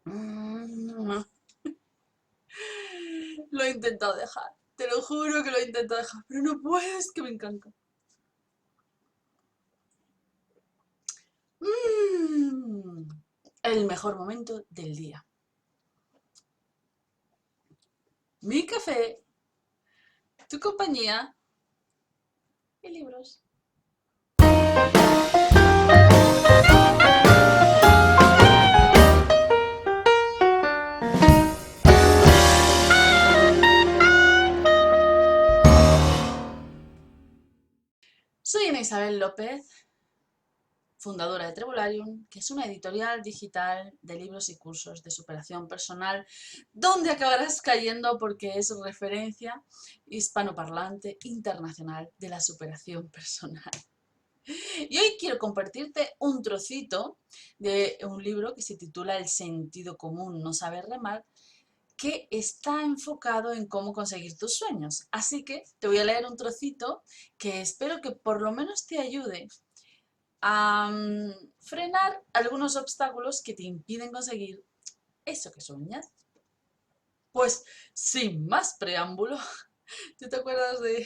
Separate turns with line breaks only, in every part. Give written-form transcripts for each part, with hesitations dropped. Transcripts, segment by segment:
Mm, Lo he intentado dejar. Te lo juro que lo he intentado dejar, pero no puedo, es que me encanta. Mm, el mejor momento del día. Mi café, tu compañía y libros. Soy Ana Isabel López, fundadora de Trebularium, que es una editorial digital de libros y cursos de superación personal, donde acabarás cayendo porque es referencia hispanoparlante internacional de la superación personal. Y hoy quiero compartirte un trocito de un libro que se titula El sentido común no saber remar, que está enfocado en cómo conseguir tus sueños. Así que te voy a leer un trocito que espero que por lo menos te ayude a frenar algunos obstáculos que te impiden conseguir eso que sueñas. Pues sin más preámbulo, ¿tú te acuerdas de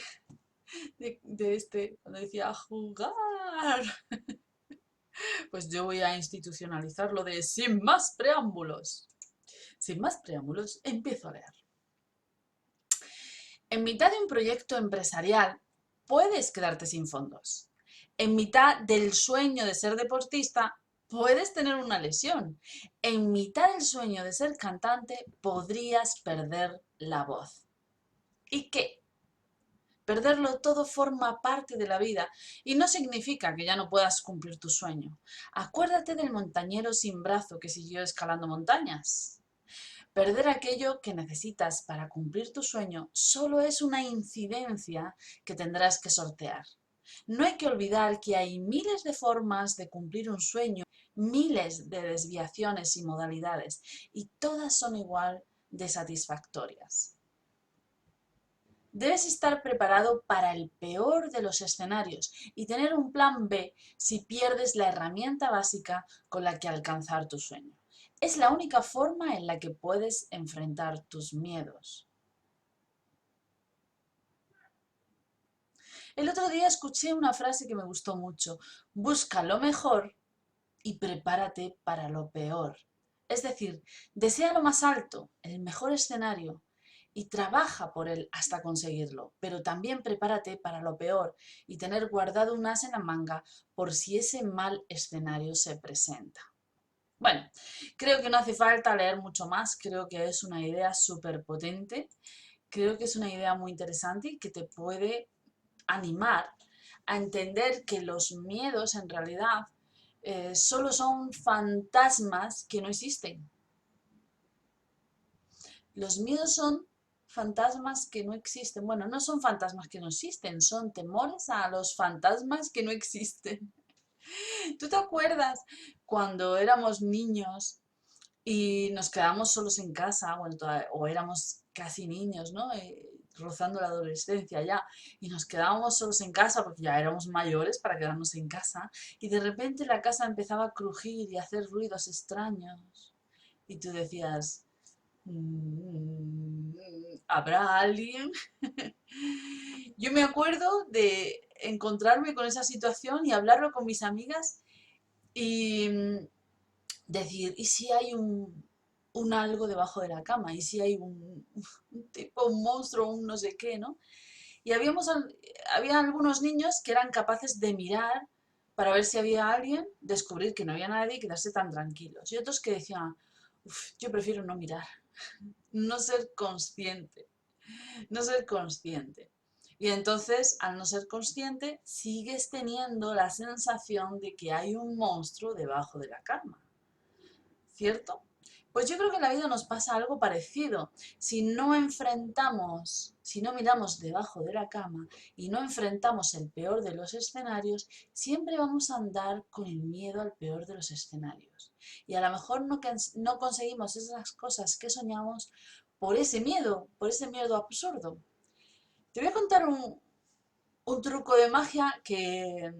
este, cuando decía jugar? Pues yo voy a institucionalizarlo de sin más preámbulos. Sin más preámbulos, empiezo a leer. En mitad de un proyecto empresarial puedes quedarte sin fondos. En mitad del sueño de ser deportista puedes tener una lesión. En mitad del sueño de ser cantante podrías perder la voz. ¿Y qué? Perderlo todo forma parte de la vida y no significa que ya no puedas cumplir tu sueño. Acuérdate del montañero sin brazo que siguió escalando montañas. Perder aquello que necesitas para cumplir tu sueño solo es una incidencia que tendrás que sortear. No hay que olvidar que hay miles de formas de cumplir un sueño, miles de desviaciones y modalidades, y todas son igual de satisfactorias. Debes estar preparado para el peor de los escenarios y tener un plan B si pierdes la herramienta básica con la que alcanzar tu sueño. Es la única forma en la que puedes enfrentar tus miedos. El otro día escuché una frase que me gustó mucho. Busca lo mejor y prepárate para lo peor. Es decir, desea lo más alto, el mejor escenario, y trabaja por él hasta conseguirlo, pero también prepárate para lo peor y tener guardado un as en la manga por si ese mal escenario se presenta. Bueno, creo que no hace falta leer mucho más, creo que es una idea súper potente, creo que es una idea muy interesante y que te puede animar a entender que los miedos en realidad solo son fantasmas que no existen. Los miedos son fantasmas que no existen. Bueno, no son fantasmas que no existen, son temores a los fantasmas que no existen. ¿Tú te acuerdas cuando éramos niños y nos quedábamos solos en casa, bueno, o éramos casi niños, ¿no? Rozando la adolescencia ya, y nos quedábamos solos en casa porque ya éramos mayores para quedarnos en casa, y de repente la casa empezaba a crujir y a hacer ruidos extraños, y tú decías, ¿habrá alguien? Yo me acuerdo de encontrarme con esa situación y hablarlo con mis amigas y decir, ¿y si hay un algo debajo de la cama? ¿Y si hay un tipo, un monstruo, un no sé qué, ¿no? Y había algunos niños que eran capaces de mirar para ver si había alguien, descubrir que no había nadie y quedarse tan tranquilos. Y otros que decían, yo prefiero no mirar, no ser consciente, no ser consciente. Y entonces, al no ser consciente, sigues teniendo la sensación de que hay un monstruo debajo de la cama. ¿Cierto? Pues yo creo que en la vida nos pasa algo parecido. Si no enfrentamos, si no miramos debajo de la cama y no enfrentamos el peor de los escenarios, siempre vamos a andar con el miedo al peor de los escenarios. Y a lo mejor no conseguimos esas cosas que soñamos por ese miedo absurdo. Te voy a contar un truco de magia que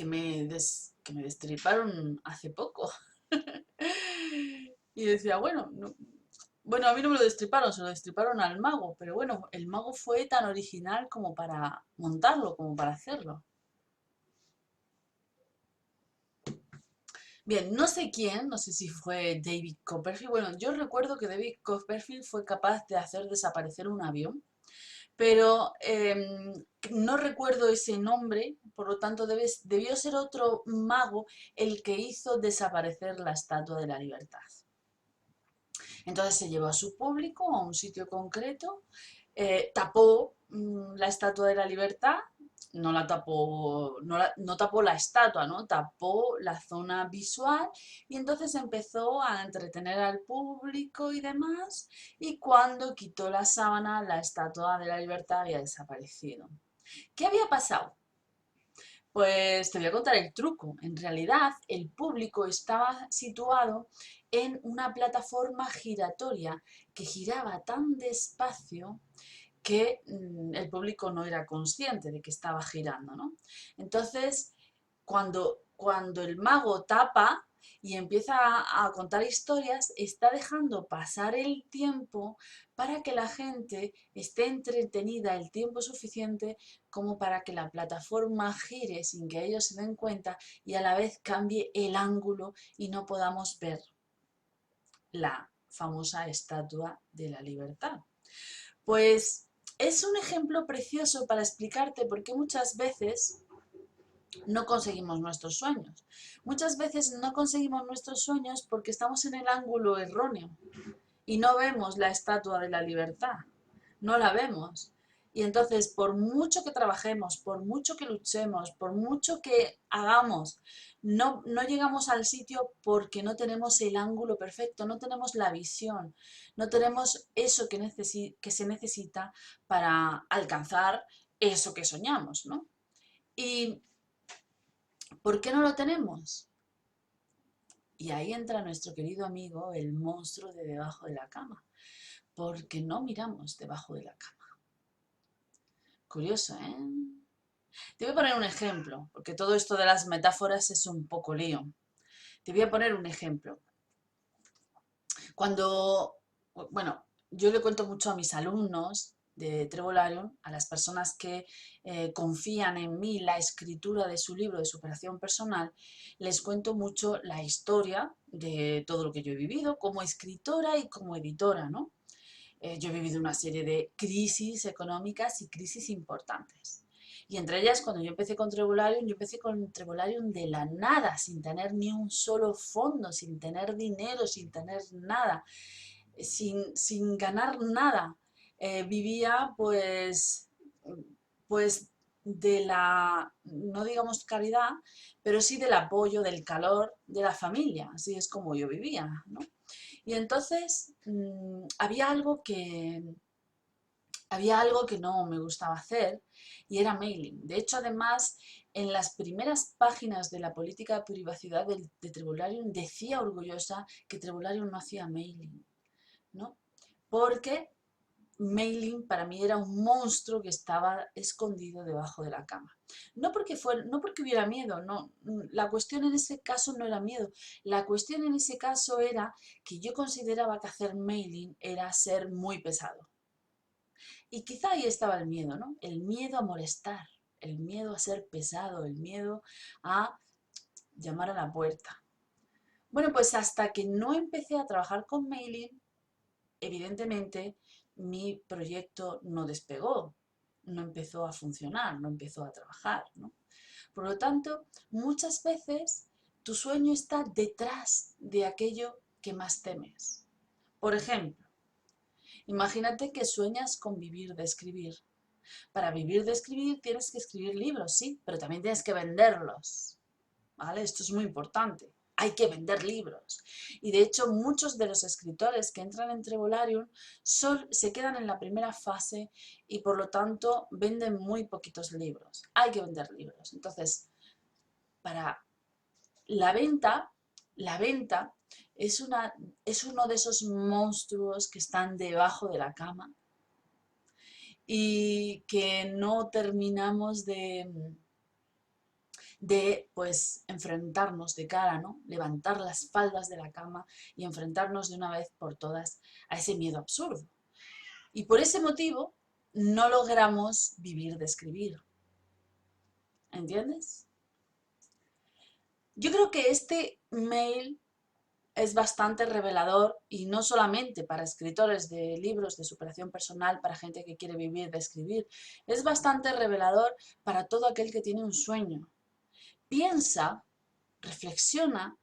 me destriparon hace poco. Y decía, bueno, bueno, a mí no me lo destriparon, se lo destriparon al mago, pero bueno, el mago fue tan original como para montarlo, como para hacerlo. Bien, no sé quién, no sé si fue David Copperfield. Bueno, yo recuerdo que David Copperfield fue capaz de hacer desaparecer un avión, pero no recuerdo ese nombre, por lo tanto debió ser otro mago el que hizo desaparecer la Estatua de la Libertad. Entonces se llevó a su público a un sitio concreto, tapó la Estatua de la Libertad, no la tapó, no tapó la estatua, ¿no? Tapó la zona visual y entonces empezó a entretener al público y demás, y cuando quitó la sábana, la Estatua de la Libertad había desaparecido. ¿Qué había pasado? Pues te voy a contar el truco. En realidad, el público estaba situado en una plataforma giratoria que giraba tan despacio que el público no era consciente de que estaba girando, ¿no? Entonces, cuando el mago tapa y empieza a contar historias, está dejando pasar el tiempo para que la gente esté entretenida el tiempo suficiente como para que la plataforma gire sin que ellos se den cuenta y a la vez cambie el ángulo y no podamos ver la famosa Estatua de la Libertad. Pues es un ejemplo precioso para explicarte por qué muchas veces no conseguimos nuestros sueños. Muchas veces no conseguimos nuestros sueños porque estamos en el ángulo erróneo y no vemos la Estatua de la Libertad, no la vemos. Y entonces, por mucho que trabajemos, por mucho que luchemos, por mucho que hagamos, no llegamos al sitio porque no tenemos el ángulo perfecto, no tenemos la visión, no tenemos eso que se necesita para alcanzar eso que soñamos, ¿no? ¿Y por qué no lo tenemos? Y ahí entra nuestro querido amigo, el monstruo de debajo de la cama, porque no miramos debajo de la cama. Curioso, ¿eh? Te voy a poner un ejemplo, porque todo esto de las metáforas es un poco lío. Te voy a poner un ejemplo. Cuando, bueno, yo le cuento mucho a mis alumnos de Trevolarium, a las personas que confían en mí la escritura de su libro de superación personal, les cuento mucho la historia de todo lo que yo he vivido como escritora y como editora, ¿no? Yo he vivido una serie de crisis económicas y crisis importantes. Y entre ellas, cuando yo empecé con Trevolarium, yo empecé con Trevolarium de la nada, sin tener ni un solo fondo, sin tener dinero, sin tener nada, sin ganar nada. Vivía pues de la, no digamos caridad, pero sí del apoyo, del calor de la familia. Así es como yo vivía, ¿no? Y entonces había algo que no me gustaba hacer y era mailing. De hecho, además, en las primeras páginas de la política de privacidad de Trevolarium decía orgullosa que Trevolarium no hacía mailing, ¿no? Porque mailing para mí era un monstruo que estaba escondido debajo de la cama. No porque hubiera miedo, no, la cuestión en ese caso no era miedo, la cuestión en ese caso era que yo consideraba que hacer mailing era ser muy pesado. Y quizá ahí estaba el miedo, ¿no? El miedo a molestar, el miedo a ser pesado, el miedo a llamar a la puerta. Bueno, pues hasta que no empecé a trabajar con mailing, evidentemente mi proyecto no despegó, no empezó a funcionar, no empezó a trabajar, ¿no? Por lo tanto, muchas veces tu sueño está detrás de aquello que más temes. Por ejemplo, imagínate que sueñas con vivir de escribir. Para vivir de escribir tienes que escribir libros, sí, pero también tienes que venderlos, ¿vale? Esto es muy importante. Hay que vender libros. Y de hecho, muchos de los escritores que entran en Trevolarium se quedan en la primera fase y por lo tanto venden muy poquitos libros. Hay que vender libros. Entonces, para la venta es uno de esos monstruos que están debajo de la cama y que no terminamos de pues enfrentarnos de cara, ¿no? Levantar las faldas de la cama y enfrentarnos de una vez por todas a ese miedo absurdo. Y por ese motivo no logramos vivir de escribir. ¿Entiendes? Yo creo que este mail es bastante revelador y no solamente para escritores de libros de superación personal, para gente que quiere vivir de escribir, es bastante revelador para todo aquel que tiene un sueño. Piensa, reflexiona,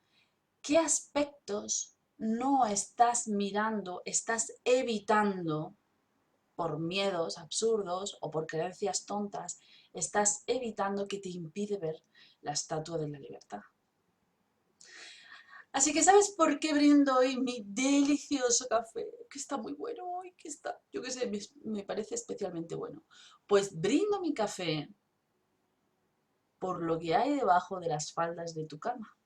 qué aspectos no estás mirando, estás evitando por miedos absurdos o por creencias tontas, estás evitando que te impide ver la Estatua de la Libertad. Así que ¿sabes por qué brindo hoy mi delicioso café? Que está muy bueno hoy, que está, yo qué sé, me parece especialmente bueno. Pues brindo mi café por lo que hay debajo de las faldas de tu cama.